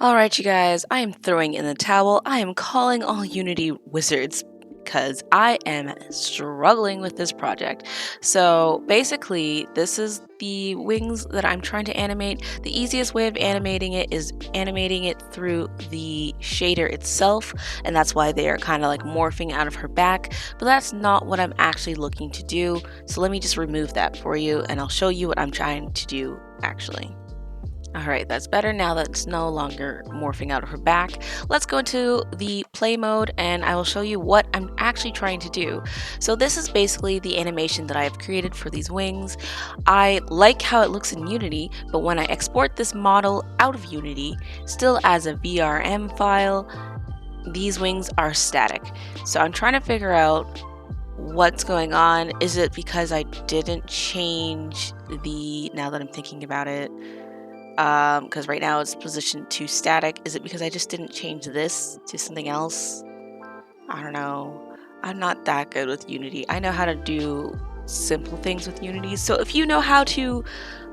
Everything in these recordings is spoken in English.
Alright, you guys, I am throwing in the towel. I am calling all Unity wizards because I am struggling with this project. So basically, this is the wings that I'm trying to animate. The easiest way of animating it is animating it through the shader itself, and that's why they are kind of like morphing out of her back, but that's not what I'm actually looking to do. So let me just remove that for you, and I'll show you what I'm trying to do actually. Alright, that's better now that it's no longer morphing out of her back. Let's go into the play mode and I will show you what I'm actually trying to do. So this is basically the animation that I have created for these wings. I like how it looks in Unity, but when I export this model out of Unity, still as a VRM file, these wings are static. So I'm trying to figure out what's going on. Is it because I didn't change now that I'm thinking about it, because right now it's positioned to static. Is it because I just didn't change this to something else? I don't know. I'm not that good with Unity. I know how to do simple things with Unity. So if you know how to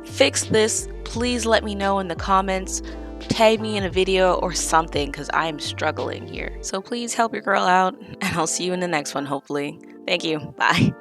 fix this, please let me know in the comments. Tag me in a video or something because I am struggling here. So please help your girl out and I'll see you in the next one, hopefully. Thank you. Bye.